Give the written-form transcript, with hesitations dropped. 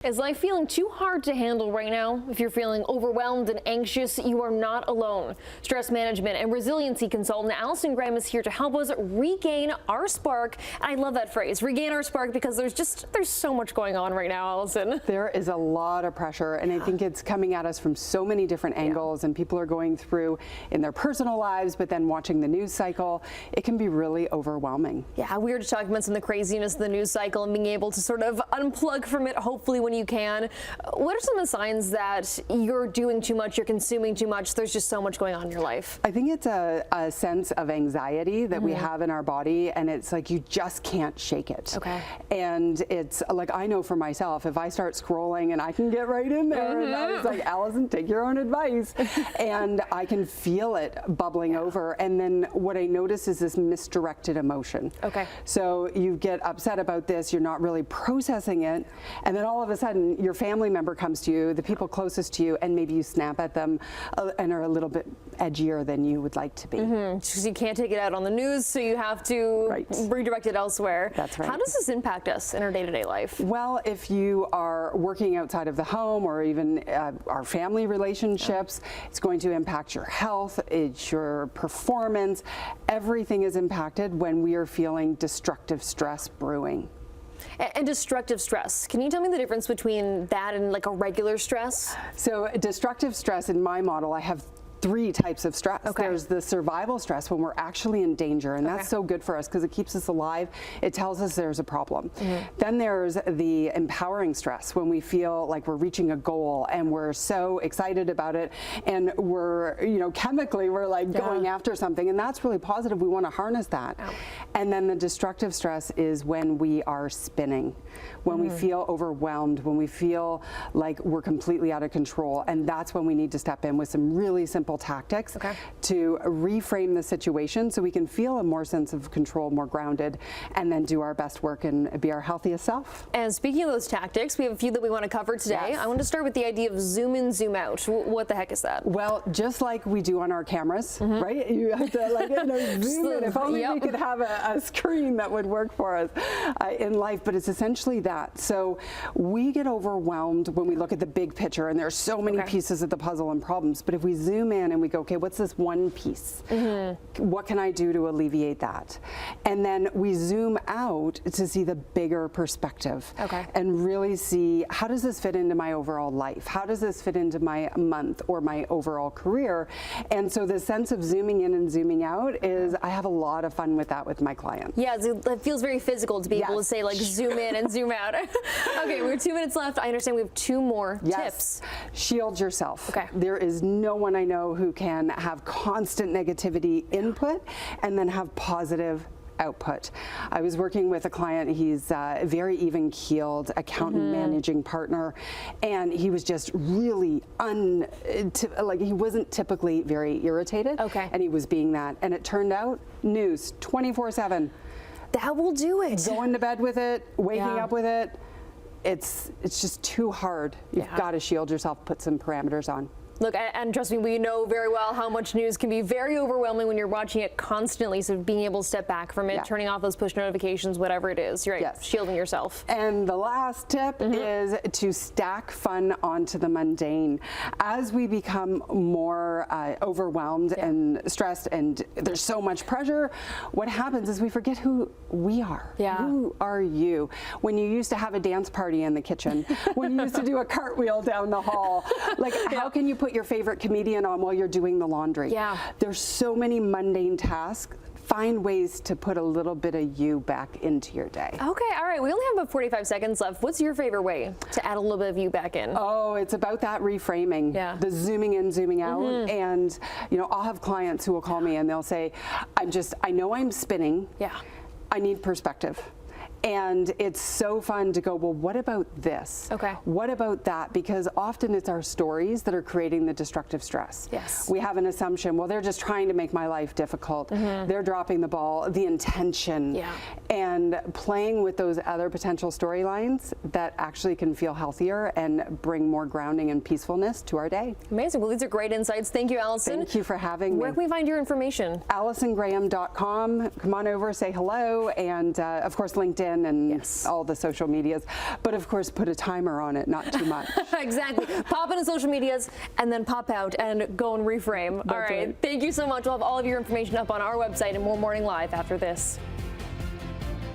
Is life feeling too hard to handle right now? If you're feeling overwhelmed and anxious, you are not alone. Stress management and resiliency consultant Allison is here to help us regain our spark. And I love that phrase, regain our spark, because there's so much going on right now, Allison. There is a lot of pressure, and I think it's coming at us from so many different angles, and people are going through in their personal lives, but then watching the news cycle, it can be really overwhelming. Yeah, we were just talking about some of the craziness of the news cycle and being able to sort of unplug from it, hopefully, when you can. What are some of the signs that you're doing too much, you're consuming too much, there's just so much going on in your life? I think it's a sense of anxiety that we have in our body, and it's like you just can't shake it. Okay. And it's like, I know for myself, if I start scrolling and I can get right in there, and I was like, Allison, take your own advice. And I can feel it bubbling over. And then what I notice is this misdirected emotion. Okay. So you get upset about this, you're not really processing it, and then all of a sudden your family member comes to you, the people closest to you, and maybe you snap at them and are a little bit edgier than you would like to be. Because you can't take it out on the news, so you have to redirect it elsewhere. That's right. How does this impact us in our day-to-day life? Well, if you are working outside of the home, or even our family relationships, it's going to impact your health, it's your performance. Everything is impacted when we are feeling destructive stress brewing. And destructive stress. Can you tell me the difference between that and like a regular stress? So destructive stress, in my model, I have 3 types of stress. Okay. There's the survival stress, when we're actually in danger, and that's so good for us because it keeps us alive. It tells us there's a problem. Then there's the empowering stress, when we feel like we're reaching a goal and we're so excited about it, and we're, chemically we're like going after something, and that's really positive. We want to harness that. And then the destructive stress is when we are spinning, when we feel overwhelmed, when we feel like we're completely out of control, and that's when we need to step in with some really simple tactics to reframe the situation so we can feel a more sense of control, more grounded, and then do our best work and be our healthiest self. And speaking of those tactics, we have a few that we want to cover today. I want to start with the idea of zoom in, zoom out. What the heck is that? Well, just like we do on our cameras, right? You have to zoom in. If only we could have a screen that would work for us in life, but it's essentially that. So we get overwhelmed when we look at the big picture, and there's so many pieces of the puzzle and problems, but if we zoom in and we go, okay, what's this one piece? What can I do to alleviate that? And then we zoom out to see the bigger perspective and really see, how does this fit into my overall life? How does this fit into my month or my overall career? And so the sense of zooming in and zooming out is, I have a lot of fun with that with my clients. Yeah, it feels very physical to be able to say, like, zoom in and zoom out. Okay, we have 2 minutes left. I understand we have 2 more tips. Shield yourself. Okay. There is no one I know who can have constant negativity input and then have positive output. I was working with a client, he's a very even-keeled accountant managing partner, and he was just really he wasn't typically very irritated, and he was being that, and it turned out news 24/7. That will do it. Going to bed with it, waking up with it, it's just too hard. You've got to shield yourself, put some parameters on. Look, and trust me, we know very well how much news can be very overwhelming when you're watching it constantly. So being able to step back from it, turning off those push notifications, whatever it is, you're right, shielding yourself. And the last tip is to stack fun onto the mundane. As we become more overwhelmed and stressed, and there's so much pressure, what happens is we forget who we are. Who are you? When you used to have a dance party in the kitchen, when you used to do a cartwheel down the hall, like how can you put your favorite comedian on while you're doing the laundry? There's so many mundane tasks. Find ways to put a little bit of you back into your day. Okay, all right. We only have about 45 seconds left. What's your favorite way to add a little bit of you back in? Oh, it's about that reframing, the zooming in, zooming out. And, I'll have clients who will call me and they'll say, I know I'm spinning. I need perspective. And it's so fun to go, well, what about this? What about that? Because often it's our stories that are creating the destructive stress. We have an assumption, well, they're just trying to make my life difficult. They're dropping the ball, the intention. And playing with those other potential storylines that actually can feel healthier and bring more grounding and peacefulness to our day. Amazing. Well, these are great insights. Thank you, Allison. Thank you for having me. Where can we find your information? AllisonGraham.com. Come on over, say hello, and of course, LinkedIn. LinkedIn and all the social medias. But of course, put a timer on it, not too much. Exactly. Pop into social medias and then pop out and go and reframe. All right. Thank you so much. We'll have all of your information up on our website and more Morning Live after this.